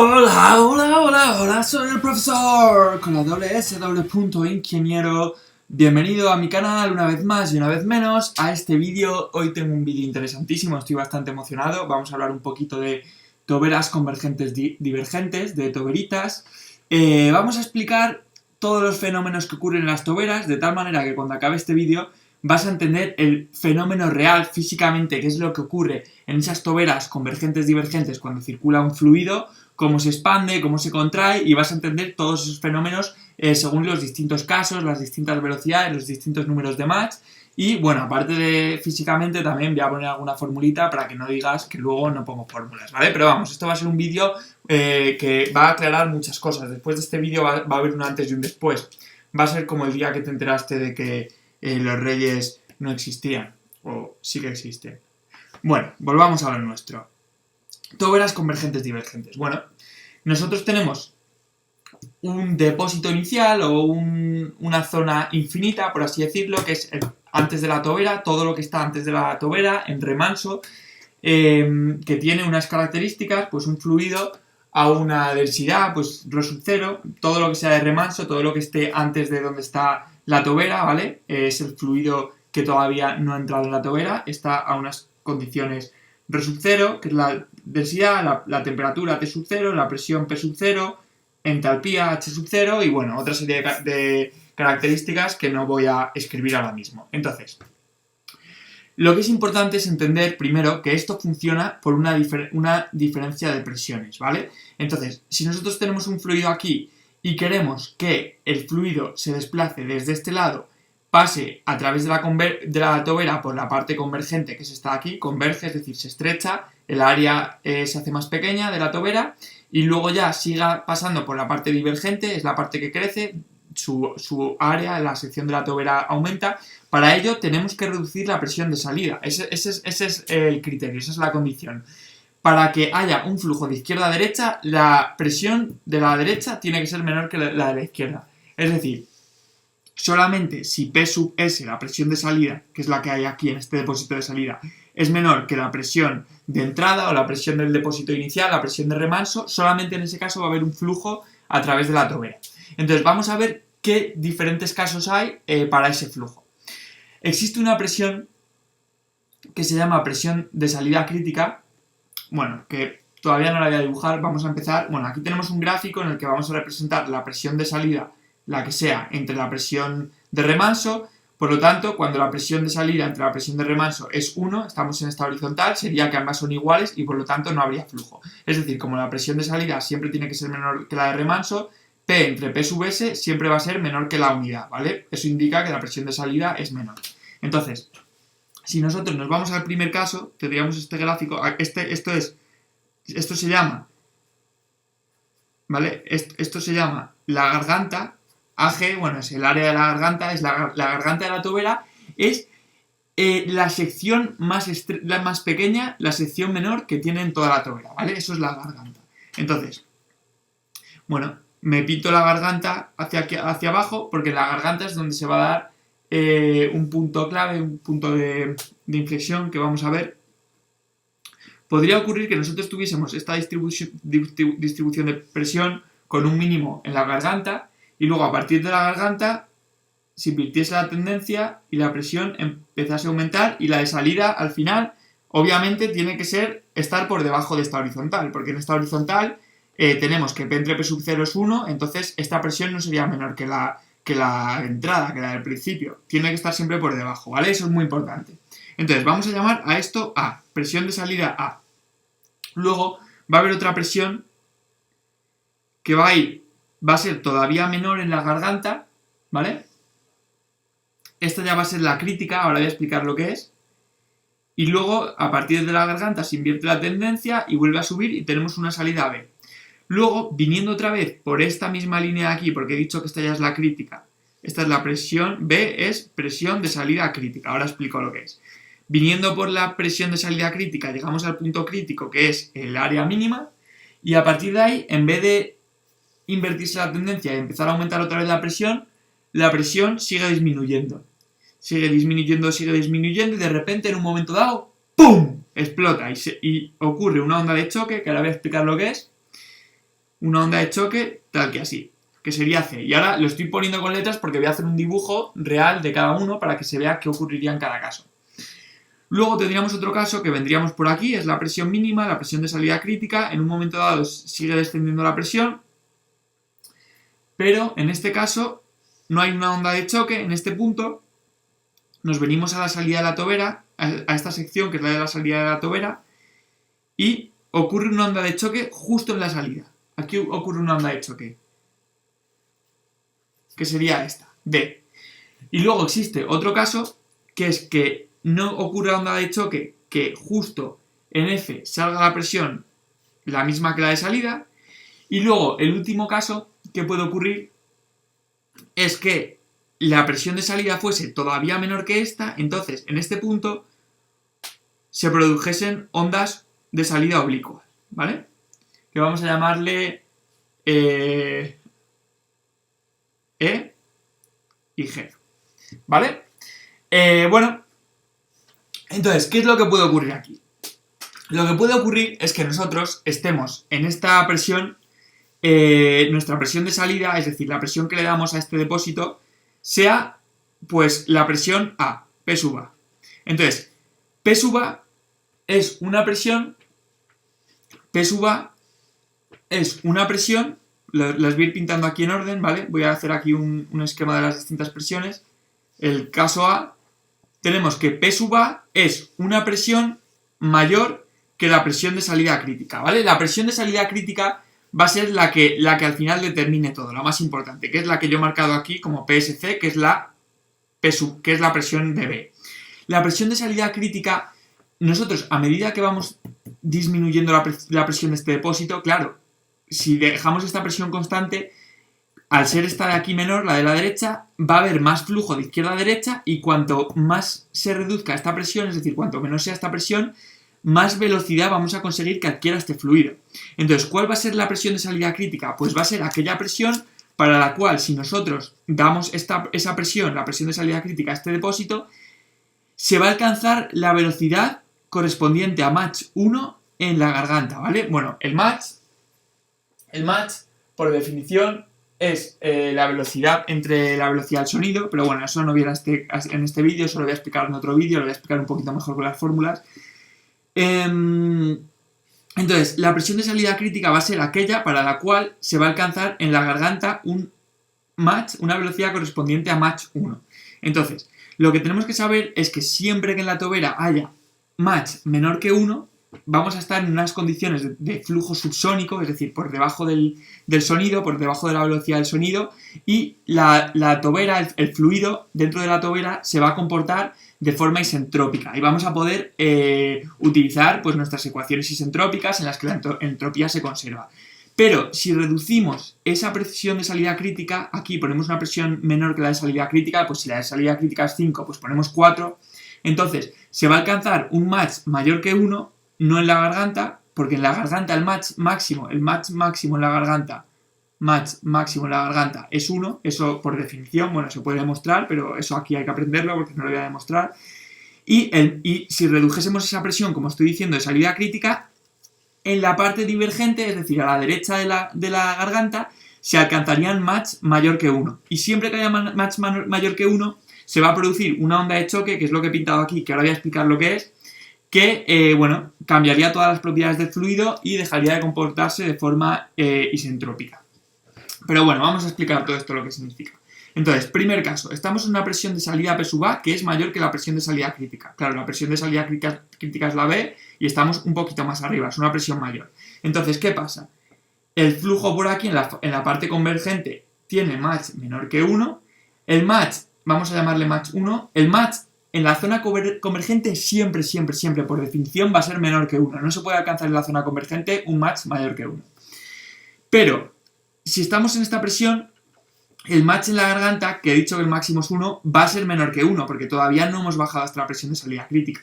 Hola, hola, hola, hola, soy el profesor con la doble S, doble punto, ingeniero. Bienvenido a mi canal una vez más y una vez menos a este vídeo. Hoy tengo un vídeo interesantísimo, estoy bastante emocionado. Vamos a hablar un poquito de toberas convergentes divergentes, de toberitas. Vamos a explicar todos los fenómenos que ocurren en las toberas, de tal manera que cuando acabe este vídeo vas a entender el fenómeno real físicamente, qué es lo que ocurre en esas toberas convergentes divergentes cuando circula un fluido, cómo se expande, cómo se contrae, y vas a entender todos esos fenómenos según los distintos casos, las distintas velocidades, los distintos números de Mach. Y bueno, aparte de físicamente, también voy a poner alguna formulita para que no digas que luego no pongo fórmulas, ¿vale? Pero vamos, esto va a ser un vídeo que va a aclarar muchas cosas. Después de este vídeo va a haber un antes y un después. Va a ser como el día que te enteraste de que los reyes no existían, o sí que existen. Bueno, volvamos a lo nuestro. Toberas convergentes divergentes. Bueno, nosotros tenemos un depósito inicial o una zona infinita, por así decirlo, que es antes de la tobera, todo lo que está antes de la tobera, en remanso, que tiene unas características, pues un fluido a una densidad, pues ρ sub 0, todo lo que sea de remanso, todo lo que esté antes de donde está la tobera, ¿vale? Es el fluido que todavía no ha entrado en la tobera, está a unas condiciones ρ sub 0, que es la densidad, la temperatura T sub 0, la presión P sub 0, entalpía H sub 0 y bueno, otra serie de características que no voy a escribir ahora mismo. Entonces, lo que es importante es entender primero que esto funciona por una diferencia de presiones, ¿vale? Entonces, si nosotros tenemos un fluido aquí y queremos que el fluido se desplace desde este lado, pase a través de la tobera por la parte convergente que es esta aquí, converge, es decir, se estrecha, el área se hace más pequeña de la tobera y luego ya siga pasando por la parte divergente, es la parte que crece, su área, la sección de la tobera aumenta. Para ello tenemos que reducir la presión de salida, ese es el criterio, esa es la condición. Para que haya un flujo de izquierda a derecha, la presión de la derecha tiene que ser menor que la de la izquierda. Es decir, solamente si P sub S, la presión de salida, que es la que hay aquí en este depósito de salida, es menor que la presión de entrada o la presión del depósito inicial, la presión de remanso, solamente en ese caso va a haber un flujo a través de la tobera. Entonces vamos a ver qué diferentes casos hay para ese flujo. Existe una presión que se llama presión de salida crítica, bueno, que todavía no la voy a dibujar, vamos a empezar. Bueno, aquí tenemos un gráfico en el que vamos a representar la presión de salida, la que sea, entre la presión de remanso. Por lo tanto, cuando la presión de salida entre la presión de remanso es 1, estamos en esta horizontal, sería que ambas son iguales y por lo tanto no habría flujo. Es decir, como la presión de salida siempre tiene que ser menor que la de remanso, P entre P sub S siempre va a ser menor que la unidad, ¿vale? Eso indica que la presión de salida es menor. Entonces, si nosotros nos vamos al primer caso, tendríamos este gráfico, esto se llama, ¿vale? Esto se llama la garganta, AG, bueno, es el área de la garganta, es la garganta de la tobera, es la sección más pequeña, la sección menor que tiene en toda la tobera, ¿vale? Eso es la garganta. Entonces, bueno, me pinto la garganta hacia abajo porque en la garganta es donde se va a dar un punto clave, un punto de inflexión que vamos a ver. Podría ocurrir que nosotros tuviésemos esta distribución de presión con un mínimo en la garganta y luego a partir de la garganta se invirtiese la tendencia y la presión empezase a aumentar y la de salida al final obviamente tiene que estar por debajo de esta horizontal, porque en esta horizontal tenemos que P entre P sub 0 es 1, entonces esta presión no sería menor que la entrada, que la del principio. Tiene que estar siempre por debajo, ¿vale? Eso es muy importante. Entonces, vamos a llamar a esto A, presión de salida A. Luego va a haber otra presión que va a ser todavía menor en la garganta, ¿vale? Esta ya va a ser la crítica, ahora voy a explicar lo que es. Y luego, a partir de la garganta, se invierte la tendencia y vuelve a subir y tenemos una salida B. Luego, viniendo otra vez por esta misma línea de aquí, porque he dicho que esta ya es la crítica, esta es la presión, B es presión de salida crítica, ahora explico lo que es. Viniendo por la presión de salida crítica, llegamos al punto crítico, que es el área mínima, y a partir de ahí, en vez de invertirse la tendencia y empezar a aumentar otra vez la presión sigue disminuyendo. Sigue disminuyendo, y de repente, en un momento dado, ¡pum!, explota y ocurre una onda de choque, que ahora voy a explicar lo que es, una onda de choque tal que así, que sería C. Y ahora lo estoy poniendo con letras porque voy a hacer un dibujo real de cada uno para que se vea qué ocurriría en cada caso. Luego tendríamos otro caso que vendríamos por aquí, es la presión mínima, la presión de salida crítica. En un momento dado sigue descendiendo la presión, pero en este caso no hay una onda de choque. En este punto nos venimos a la salida de la tobera, a esta sección que es la de la salida de la tobera, y ocurre una onda de choque justo en la salida. Aquí ocurre una onda de choque, que sería esta, D. Y luego existe otro caso, que es que no ocurre onda de choque, que justo en F salga la presión la misma que la de salida. Y luego el último caso que puede ocurrir es que la presión de salida fuese todavía menor que esta, entonces en este punto se produjesen ondas de salida oblicuas, ¿vale? Que vamos a llamarle E y G, ¿vale? Bueno, entonces, ¿qué es lo que puede ocurrir aquí? Lo que puede ocurrir es que nosotros estemos en esta presión, nuestra presión de salida, es decir, la presión que le damos a este depósito, sea pues la presión A, P sub A. Entonces, P sub A es una presión, P sub A es una presión, las voy a ir pintando aquí en orden, ¿vale? Voy a hacer aquí un esquema de las distintas presiones. El caso A, tenemos que P sub A es una presión mayor que la presión de salida crítica, ¿vale? La presión de salida crítica va a ser la que al final determine todo, la más importante, que es la que yo he marcado aquí como PSC, que es la presión de B. La presión de salida crítica, nosotros a medida que vamos disminuyendo la presión de este depósito, claro, si dejamos esta presión constante, al ser esta de aquí menor, la de la derecha, va a haber más flujo de izquierda a derecha, y cuanto más se reduzca esta presión, es decir, cuanto menor sea esta presión, más velocidad vamos a conseguir que adquiera este fluido. Entonces, ¿cuál va a ser la presión de salida crítica? Pues va a ser aquella presión para la cual, si nosotros damos esa presión, la presión de salida crítica a este depósito, se va a alcanzar la velocidad correspondiente a Mach 1 en la garganta, ¿vale? Bueno, el Mach, por definición, es la velocidad entre la velocidad del sonido, pero bueno, eso no viene en este vídeo, eso lo voy a explicar en otro vídeo, lo voy a explicar un poquito mejor con las fórmulas. Entonces, la presión de salida crítica va a ser aquella para la cual se va a alcanzar en la garganta un Mach, una velocidad correspondiente a Mach 1. Entonces, lo que tenemos que saber es que siempre que en la tobera haya Mach menor que 1, vamos a estar en unas condiciones de flujo subsónico, es decir, por debajo del sonido, por debajo de la velocidad del sonido, y la tobera, el fluido dentro de la tobera se va a comportar de forma isentrópica y vamos a poder utilizar pues nuestras ecuaciones isentrópicas en las que la entropía se conserva. Pero si reducimos esa presión de salida crítica, aquí ponemos una presión menor que la de salida crítica, pues si la de salida crítica es 5, pues ponemos 4, entonces se va a alcanzar un Mach mayor que 1, no en la garganta, porque en la garganta el Mach máximo en la garganta, es 1, eso por definición, bueno, se puede demostrar, pero eso aquí hay que aprenderlo porque no lo voy a demostrar. Y si redujésemos esa presión, como estoy diciendo, de salida crítica, en la parte divergente, es decir, a la derecha de la garganta, se alcanzarían Mach mayor que 1. Y siempre que haya Mach mayor que 1, se va a producir una onda de choque, que es lo que he pintado aquí, que ahora voy a explicar lo que es, que, bueno, cambiaría todas las propiedades del fluido y dejaría de comportarse de forma isentrópica. Pero bueno, vamos a explicar todo esto lo que significa. Entonces, primer caso, estamos en una presión de salida P sub A que es mayor que la presión de salida crítica. Claro, la presión de salida crítica es la B y estamos un poquito más arriba, es una presión mayor. Entonces, ¿qué pasa? El flujo por aquí en la parte convergente tiene Mach menor que 1. El Mach, vamos a llamarle Mach 1, el Mach en la zona convergente siempre, por definición, va a ser menor que 1. No se puede alcanzar en la zona convergente un Mach mayor que 1. Pero, si estamos en esta presión, el Mach en la garganta, que he dicho que el máximo es 1, va a ser menor que 1, porque todavía no hemos bajado hasta la presión de salida crítica.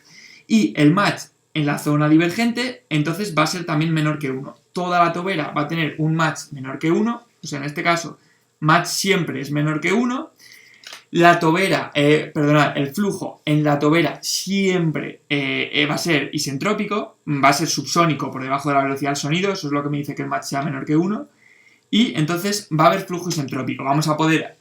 Y el Mach en la zona divergente, entonces va a ser también menor que 1. Toda la tobera va a tener un Mach menor que 1, o sea, en este caso, Mach siempre es menor que 1. La tobera, el flujo en la tobera siempre va a ser isentrópico, va a ser subsónico por debajo de la velocidad del sonido, eso es lo que me dice que el Mach sea menor que 1. y entonces va a haber flujo isentrópico. Vamos a poder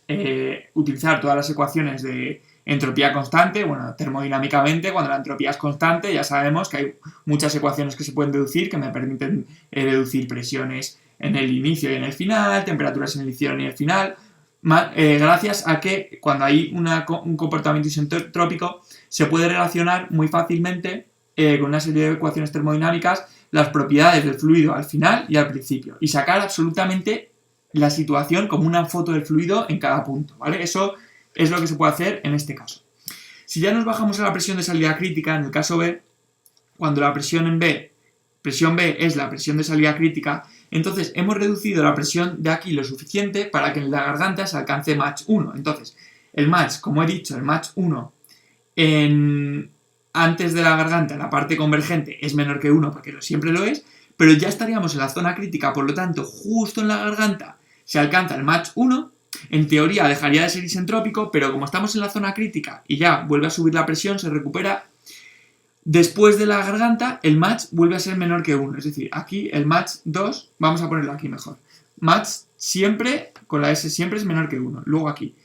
utilizar todas las ecuaciones de entropía constante, bueno, termodinámicamente, cuando la entropía es constante, ya sabemos que hay muchas ecuaciones que se pueden deducir que me permiten deducir presiones en el inicio y en el final, temperaturas en el inicio y en el final, gracias a que cuando hay un comportamiento isentrópico se puede relacionar muy fácilmente con una serie de ecuaciones termodinámicas las propiedades del fluido al final y al principio y sacar absolutamente la situación como una foto del fluido en cada punto, ¿vale? Eso es lo que se puede hacer en este caso. Si ya nos bajamos a la presión de salida crítica, en el caso B, cuando la presión B es la presión de salida crítica, entonces hemos reducido la presión de aquí lo suficiente para que en la garganta se alcance Mach 1. Entonces, el Mach, como he dicho, el Mach 1 antes de la garganta, en la parte convergente, es menor que 1 porque siempre lo es, pero ya estaríamos en la zona crítica, por lo tanto, justo en la garganta se alcanza el Mach 1. En teoría dejaría de ser isentrópico, pero como estamos en la zona crítica y ya vuelve a subir la presión, se recupera. Después de la garganta, el Mach vuelve a ser menor que 1. Es decir, aquí el Mach 2, vamos a ponerlo aquí mejor. Mach siempre, con la S siempre es menor que 1. Luego aquí,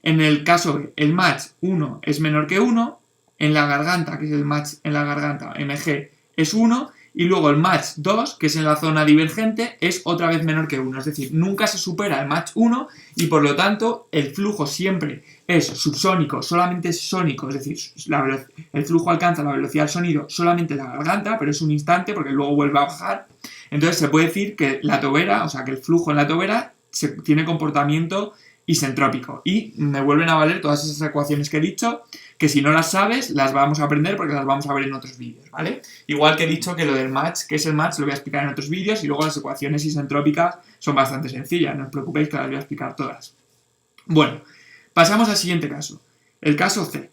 en el caso B, el Mach 1 es menor que 1. En la garganta, que es el Mach en la garganta, Mg, es 1. Y luego el Mach 2, que es en la zona divergente, es otra vez menor que 1. Es decir, nunca se supera el Mach 1 y por lo tanto el flujo siempre es subsónico, solamente es sónico. Es decir, el flujo alcanza la velocidad del sonido solamente en la garganta, pero es un instante porque luego vuelve a bajar. Entonces se puede decir que la tobera, o sea que el flujo en la tobera tiene comportamiento isentrópico. Y me vuelven a valer todas esas ecuaciones que he dicho, que si no las sabes, las vamos a aprender porque las vamos a ver en otros vídeos, ¿vale? Igual que he dicho que lo del Mach, que es el Mach, lo voy a explicar en otros vídeos y luego las ecuaciones isentrópicas son bastante sencillas, no os preocupéis que las voy a explicar todas. Bueno, pasamos al siguiente caso, el caso C.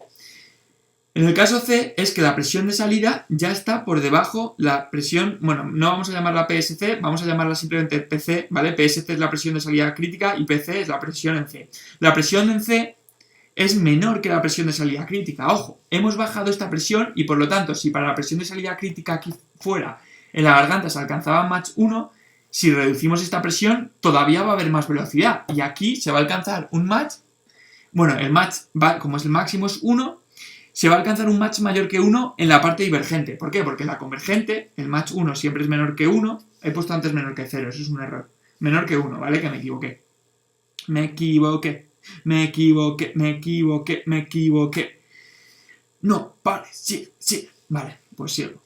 En el caso C es que la presión de salida ya está por debajo la presión, bueno, no vamos a llamarla PSC, vamos a llamarla simplemente PC, ¿vale? PSC es la presión de salida crítica y PC es la presión en C. La presión en C es menor que la presión de salida crítica. Ojo, hemos bajado esta presión y por lo tanto, si para la presión de salida crítica aquí fuera, en la garganta se alcanzaba Mach 1, si reducimos esta presión, todavía va a haber más velocidad. Y aquí se va a alcanzar un Mach, bueno, el Mach, como es el máximo es 1, se va a alcanzar un Mach mayor que 1 en la parte divergente. ¿Por qué? Porque en la convergente, el Mach 1 siempre es menor que 1. He puesto antes menor que 0, eso es un error. Menor que 1, ¿vale? Que me equivoqué. Me equivoqué. No, vale, sí, vale, pues sigo.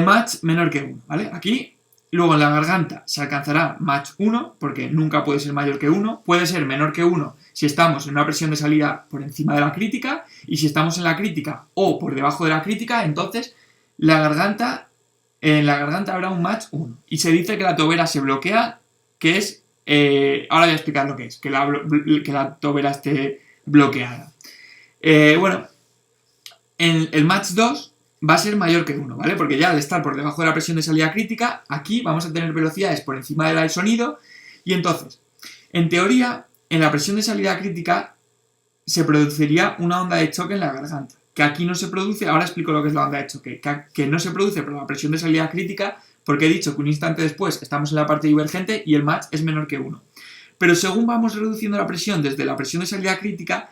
Mach menor que 1, ¿vale? Aquí, luego en la garganta se alcanzará Mach 1, porque nunca puede ser mayor que 1. Puede ser menor que 1 si estamos en una presión de salida por encima de la crítica, y si estamos en la crítica o por debajo de la crítica, entonces en la garganta habrá un Mach 1. Y se dice que la tobera se bloquea, que es... ahora voy a explicar lo que es, que la tobera esté bloqueada. Bueno, el Mach 2 va a ser mayor que 1, ¿vale? Porque ya al estar por debajo de la presión de salida crítica, aquí vamos a tener velocidades por encima de la del sonido, y entonces, en teoría, en la presión de salida crítica se produciría una onda de choque en la garganta, que aquí no se produce. Ahora explico lo que es la onda de choque, que no se produce por la presión de salida crítica, porque he dicho que un instante después estamos en la parte divergente y el Mach es menor que 1. Pero según vamos reduciendo la presión desde la presión de salida crítica,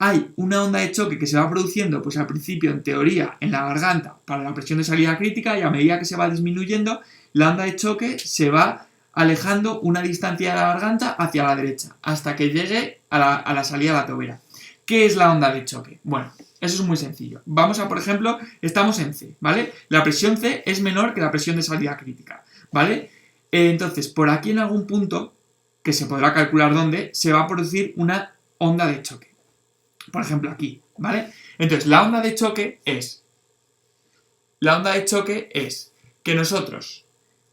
hay una onda de choque que se va produciendo, pues al principio, en teoría, en la garganta para la presión de salida crítica, y a medida que se va disminuyendo, la onda de choque se va alejando una distancia de la garganta hacia la derecha, hasta que llegue a la salida de la tobera. ¿Qué es la onda de choque? Bueno, eso es muy sencillo. Vamos a, por ejemplo, estamos en C, ¿vale? La presión C es menor que la presión de salida crítica, ¿vale? Entonces, por aquí en algún punto, que se podrá calcular dónde, se va a producir una onda de choque. Por ejemplo, aquí, ¿vale? Entonces, la onda de choque es que nosotros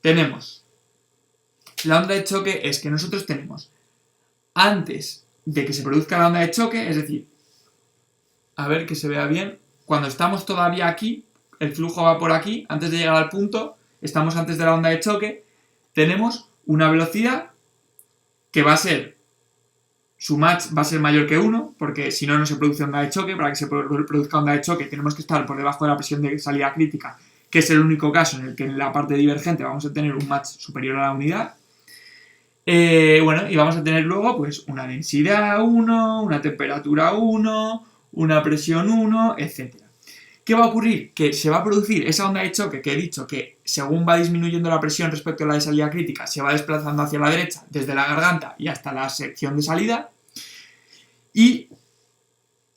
tenemos... La onda de choque es que nosotros tenemos, antes de que se produzca la onda de choque, es decir, a ver que se vea bien, cuando estamos todavía aquí, el flujo va por aquí, antes de llegar al punto, estamos antes de la onda de choque, tenemos una velocidad que va a ser, su Mach va a ser mayor que 1, porque si no, no se produce onda de choque. Para que se produzca onda de choque tenemos que estar por debajo de la presión de salida crítica, que es el único caso en el que en la parte divergente vamos a tener un Mach superior a la unidad. Bueno, y vamos a tener luego pues una densidad 1, una temperatura 1, una presión 1, etc. ¿Qué va a ocurrir? Que se va a producir esa onda de choque que he dicho que según va disminuyendo la presión respecto a la de salida crítica, se va desplazando hacia la derecha desde la garganta y hasta la sección de salida. Y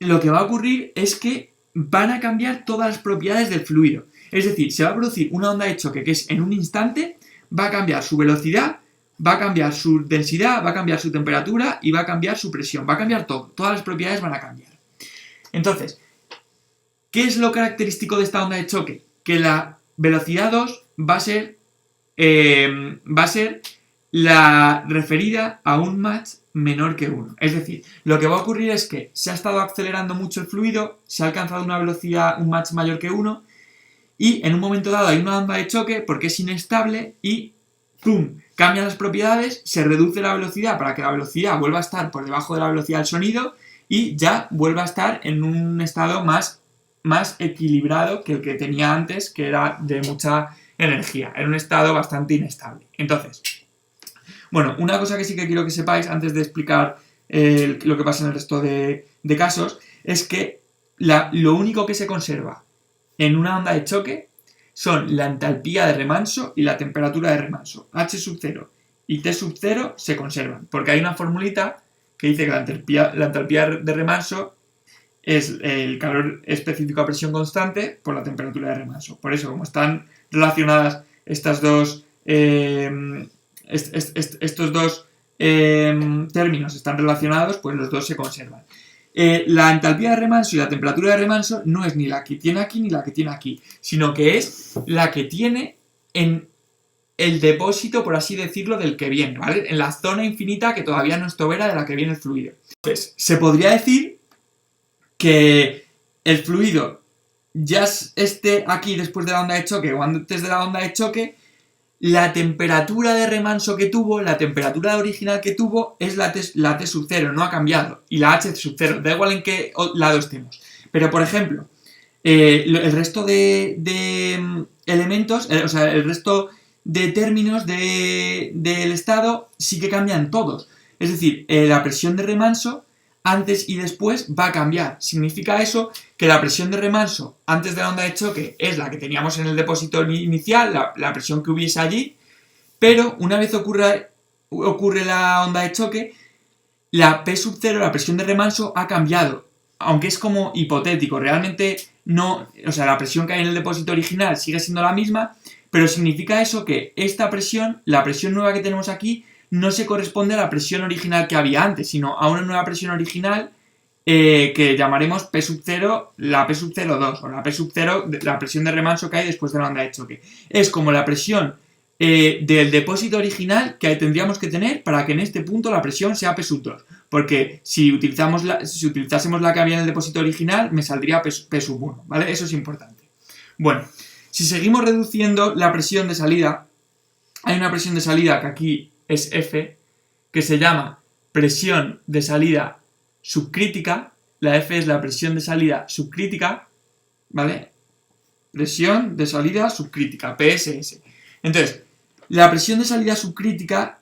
lo que va a ocurrir es que van a cambiar todas las propiedades del fluido. Es decir, se va a producir una onda de choque que es en un instante, va a cambiar su velocidad, va a cambiar su densidad, va a cambiar su temperatura y va a cambiar su presión. Va a cambiar todo. Todas las propiedades van a cambiar. Entonces, ¿qué es lo característico de esta onda de choque? Que la velocidad 2 va a ser la referida a un Mach menor que 1. Es decir, lo que va a ocurrir es que se ha estado acelerando mucho el fluido, se ha alcanzado una velocidad, un Mach mayor que 1, y en un momento dado hay una onda de choque porque es inestable y ¡pum! Cambian las propiedades, se reduce la velocidad para que la velocidad vuelva a estar por debajo de la velocidad del sonido y ya vuelva a estar en un estado más equilibrado que el que tenía antes, que era de mucha energía. Era un estado bastante inestable. Entonces, bueno, una cosa que sí que quiero que sepáis antes de explicar lo que pasa en el resto de casos es que lo único que se conserva en una onda de choque son la entalpía de remanso y la temperatura de remanso. H sub 0 y T sub 0 se conservan, porque hay una formulita que dice que la entalpía de remanso es el calor específico a presión constante por la temperatura de remanso. Por eso, como están relacionadas estas dos estos dos términos están relacionados, pues los dos se conservan. La entalpía de remanso y la temperatura de remanso no es ni la que tiene aquí ni la que tiene aquí, sino que es la que tiene en el depósito, por así decirlo, del que viene, ¿vale? En la zona infinita que todavía no es tobera de la que viene el fluido. Entonces, se podría decir que el fluido ya esté aquí después de la onda de choque o antes de la onda de choque, la temperatura de remanso que tuvo, la temperatura original que tuvo es la T sub 0, no ha cambiado. Y la H sub 0, da igual en qué lado estemos. Pero, por ejemplo, el resto de elementos, o sea, el resto de términos del estado sí que cambian todos. Es decir, la presión de remanso antes y después va a cambiar. Significa eso que la presión de remanso antes de la onda de choque es la que teníamos en el depósito inicial, la presión que hubiese allí, pero una vez ocurre la onda de choque, la P sub 0, la presión de remanso, ha cambiado. Aunque es como hipotético, realmente no, o sea, la presión que hay en el depósito original sigue siendo la misma, pero significa eso que esta presión, la presión nueva que tenemos aquí, no se corresponde a la presión original que había antes, sino a una nueva presión original que llamaremos P sub 0, la P sub 0 2, o la P sub 0, la presión de remanso que hay después de la onda de choque. Es como la presión del depósito original que tendríamos que tener para que en este punto la presión sea P sub 2. Porque si utilizásemos la que había en el depósito original, me saldría P sub 1, ¿vale? Eso es importante. Bueno, si seguimos reduciendo la presión de salida, hay una presión de salida que aquí es F, que se llama presión de salida subcrítica. La F es la presión de salida subcrítica, ¿vale? Presión de salida subcrítica, PSS. Entonces, la presión de salida subcrítica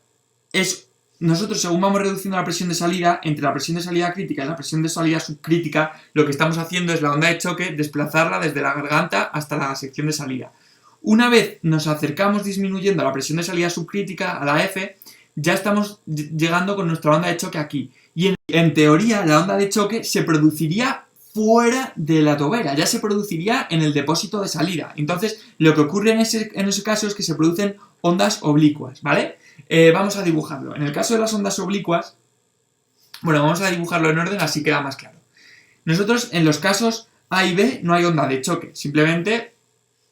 es, nosotros según vamos reduciendo la presión de salida, entre la presión de salida crítica y la presión de salida subcrítica, lo que estamos haciendo es la onda de choque, desplazarla desde la garganta hasta la sección de salida. Una vez nos acercamos disminuyendo la presión de salida subcrítica, a la F, ya estamos llegando con nuestra onda de choque aquí. Y en teoría la onda de choque se produciría fuera de la tobera, ya se produciría en el depósito de salida. Entonces, lo que ocurre en ese caso es que se producen ondas oblicuas, ¿vale? Vamos a dibujarlo. En el caso de las ondas oblicuas, bueno, vamos a dibujarlo en orden, así queda más claro. Nosotros, en los casos A y B, no hay onda de choque. Simplemente,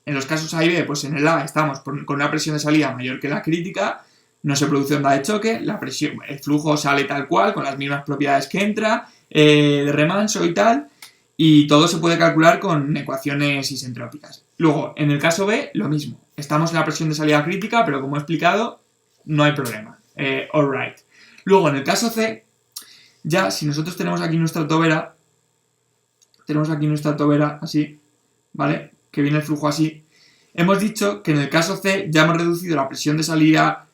en los casos A y B, pues en el A estamos con una presión de salida mayor que la crítica, no se produce onda de choque, el flujo sale tal cual, con las mismas propiedades que entra, de remanso y tal, y todo se puede calcular con ecuaciones isentrópicas. Luego, en el caso B, lo mismo. Estamos en la presión de salida crítica, pero como he explicado, no hay problema. Alright. Luego, en el caso C, ya si nosotros tenemos aquí nuestra tobera, así, ¿vale? Que viene el flujo así. Hemos dicho que en el caso C ya hemos reducido la presión de salida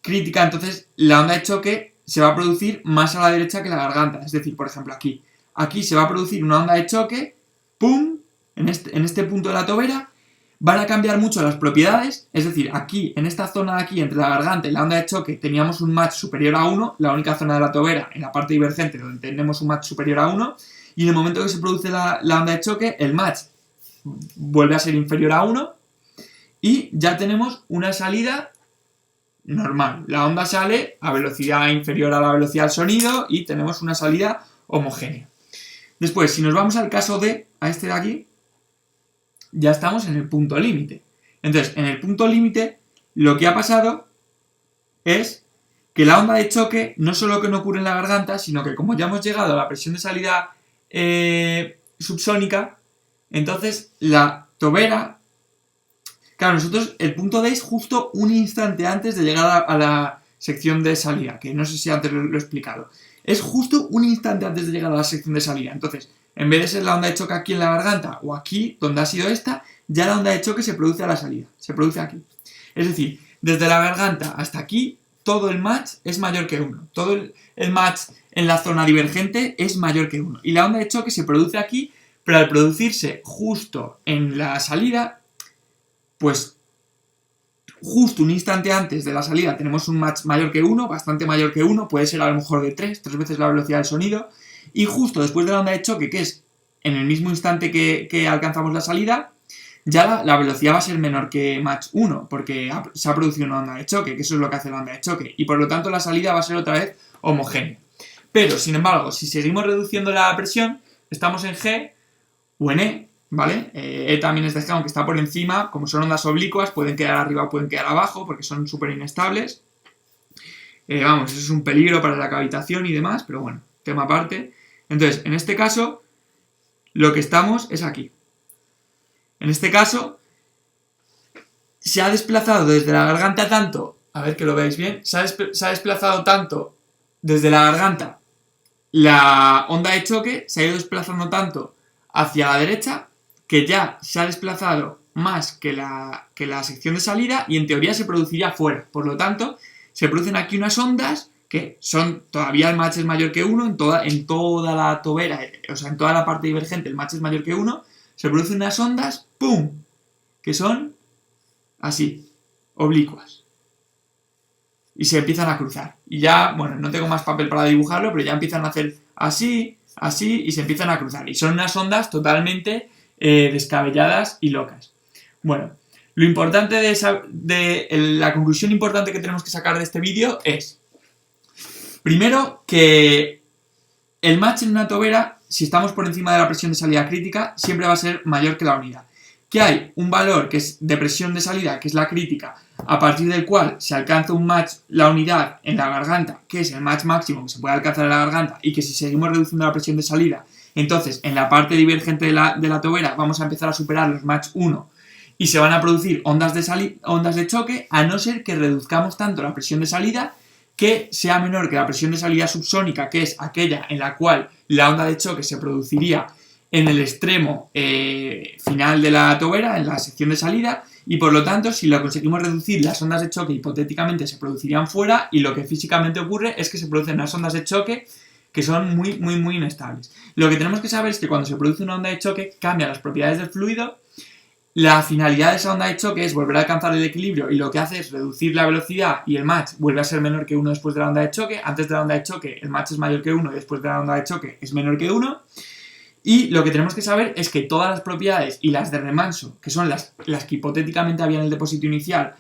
crítica, entonces la onda de choque se va a producir más a la derecha que la garganta. Es decir, por ejemplo, aquí. Aquí se va a producir una onda de choque, ¡pum!, en este punto de la tobera. Van a cambiar mucho las propiedades, es decir, aquí, en esta zona de aquí, entre la garganta y la onda de choque, teníamos un match superior a 1, la única zona de la tobera, en la parte divergente, donde tenemos un match superior a 1, y en el momento que se produce la onda de choque, el match vuelve a ser inferior a 1, y ya tenemos una salida normal. La onda sale a velocidad inferior a la velocidad del sonido, y tenemos una salida homogénea. Después, si nos vamos al caso D, a este de aquí, ya estamos en el punto límite. Entonces, en el punto límite, lo que ha pasado es que la onda de choque no solo que no ocurre en la garganta, sino que como ya hemos llegado a la presión de salida subsónica, entonces la tobera... Claro, nosotros el punto D es justo un instante antes de llegar a la sección de salida, que no sé si antes lo he explicado. Es justo un instante antes de llegar a la sección de salida. Entonces, en vez de ser la onda de choque aquí en la garganta o aquí, donde ha sido esta, ya la onda de choque se produce a la salida. Se produce aquí. Es decir, desde la garganta hasta aquí, todo el match es mayor que 1. Todo el match en la zona divergente es mayor que 1. Y la onda de choque se produce aquí, pero al producirse justo en la salida, pues justo un instante antes de la salida tenemos un match mayor que 1, bastante mayor que 1, puede ser a lo mejor de 3 veces la velocidad del sonido. Y justo después de la onda de choque, que es en el mismo instante que alcanzamos la salida, ya la velocidad va a ser menor que match 1, porque se ha producido una onda de choque, que eso es lo que hace la onda de choque. Y por lo tanto la salida va a ser otra vez homogénea. Pero, sin embargo, si seguimos reduciendo la presión, estamos en G o en E, ¿vale? E también es de G, aunque está por encima, como son ondas oblicuas, pueden quedar arriba o pueden quedar abajo, porque son súper inestables. Vamos, eso es un peligro para la cavitación y demás, pero bueno, tema aparte. Entonces, en este caso, lo que estamos es aquí. En este caso, se ha desplazado desde la garganta tanto, a ver que lo veáis bien, se ha desplazado tanto desde la garganta la onda de choque, se ha ido desplazando tanto hacia la derecha, que ya se ha desplazado más que la sección de salida y en teoría se produciría fuera. Por lo tanto, se producen aquí unas ondas que son, todavía el match es mayor que 1, en toda la tobera, o sea, en toda la parte divergente el match es mayor que 1, se producen unas ondas, ¡pum!, que son así, oblicuas. Y se empiezan a cruzar. Y ya, bueno, no tengo más papel para dibujarlo, pero ya empiezan a hacer así, así, y se empiezan a cruzar. Y son unas ondas totalmente descabelladas y locas. Bueno, lo importante la conclusión importante que tenemos que sacar de este vídeo es, primero, que el match en una tobera, si estamos por encima de la presión de salida crítica, siempre va a ser mayor que la unidad. Que hay un valor que es de presión de salida, que es la crítica, a partir del cual se alcanza un match, la unidad en la garganta, que es el match máximo que se puede alcanzar en la garganta, y que si seguimos reduciendo la presión de salida, entonces en la parte divergente de la tobera vamos a empezar a superar los match 1 y se van a producir ondas de choque, a no ser que reduzcamos tanto la presión de salida que sea menor que la presión de salida subsónica, que es aquella en la cual la onda de choque se produciría en el extremo final de la tobera, en la sección de salida, y por lo tanto, si lo conseguimos reducir, las ondas de choque hipotéticamente se producirían fuera, y lo que físicamente ocurre es que se producen unas ondas de choque que son muy, muy, muy inestables. Lo que tenemos que saber es que cuando se produce una onda de choque, cambia las propiedades del fluido. La finalidad de esa onda de choque es volver a alcanzar el equilibrio, y lo que hace es reducir la velocidad, y el match vuelve a ser menor que 1 después de la onda de choque. Antes de la onda de choque el match es mayor que 1, y después de la onda de choque es menor que 1. Y lo que tenemos que saber es que todas las propiedades y las de remanso, que son las que hipotéticamente había en el depósito inicial,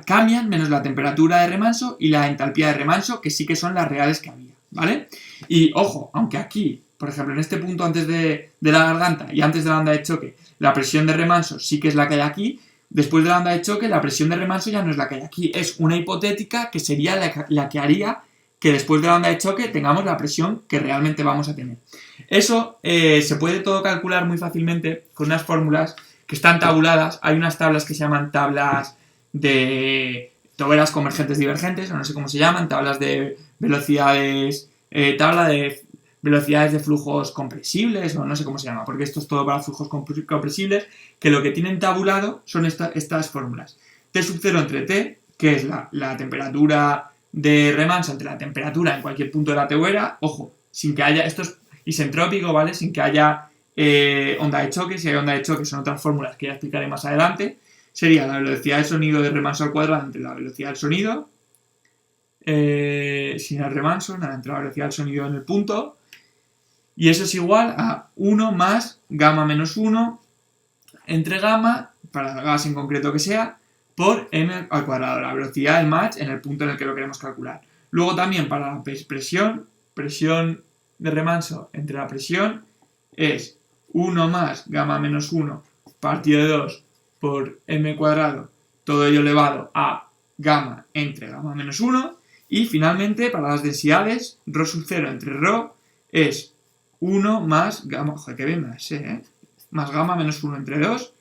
cambian, menos la temperatura de remanso y la entalpía de remanso, que sí que son las reales que había, ¿vale? Y ojo, aunque aquí, por ejemplo, en este punto antes de la garganta y antes de la onda de choque, la presión de remanso sí que es la que hay aquí, después de la onda de choque la presión de remanso ya no es la que hay aquí, es una hipotética que sería la que haría que después de la onda de choque tengamos la presión que realmente vamos a tener. Eso se puede todo calcular muy fácilmente con unas fórmulas que están tabuladas. Hay unas tablas que se llaman tablas de toberas convergentes divergentes, o no sé cómo se llaman, tablas de velocidades, tabla de velocidades de flujos compresibles, o no sé cómo se llama, porque esto es todo para flujos compresibles, que lo que tienen tabulado son estas fórmulas. T sub 0 entre T que es la temperatura de remanso entre la temperatura en cualquier punto de la tubería, ojo, sin que haya, esto es isentrópico, ¿vale? Sin que haya onda de choque. Si hay onda de choque son otras fórmulas que ya explicaré más adelante. Sería la velocidad del sonido de remanso al cuadrado entre la velocidad del sonido, sin el remanso, nada, entre la velocidad del sonido en el punto, y eso es igual a 1 más gamma menos 1 entre gamma, para el gas en concreto que sea, por m al cuadrado, la velocidad del match en el punto en el que lo queremos calcular. Luego también para la presión de remanso entre la presión es 1 más gamma menos 1 partido de 2 por m cuadrado, todo ello elevado a gamma entre gamma menos 1. Y finalmente, para las densidades, ρ sub 0 entre ρ es 1 más gamma, joder, que bien me sé, más gamma menos 1 entre 2,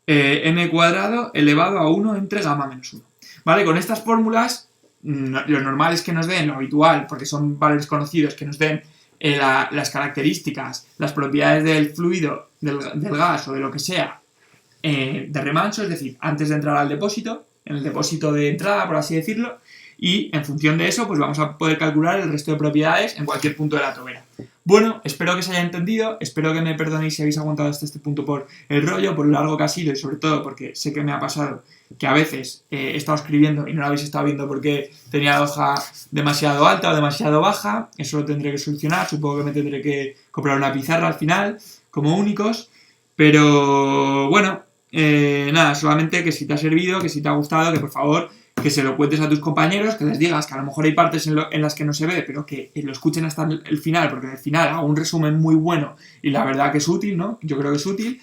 m cuadrado elevado a 1 entre gamma menos 1. ¿Vale? Con estas fórmulas, lo normal es que nos den, lo habitual, porque son valores conocidos, que nos den las características, las propiedades del fluido, del gas o de lo que sea, de remanso, es decir, antes de entrar al depósito, en el depósito de entrada, por así decirlo, y en función de eso pues vamos a poder calcular el resto de propiedades en cualquier punto de la tobera. Bueno, espero que se haya entendido, espero que me perdonéis si habéis aguantado hasta este punto por el rollo, por lo largo que ha sido y sobre todo porque sé que me ha pasado que a veces he estado escribiendo y no lo habéis estado viendo porque tenía la hoja demasiado alta o demasiado baja. Eso lo tendré que solucionar, supongo que me tendré que comprar una pizarra al final como únicos, pero bueno, nada, solamente que si te ha servido, que si te ha gustado, que por favor que se lo cuentes a tus compañeros, que les digas que a lo mejor hay partes en las que no se ve, pero que lo escuchen hasta el final, porque al final hago un resumen muy bueno y la verdad que es útil, ¿no? Yo creo que es útil.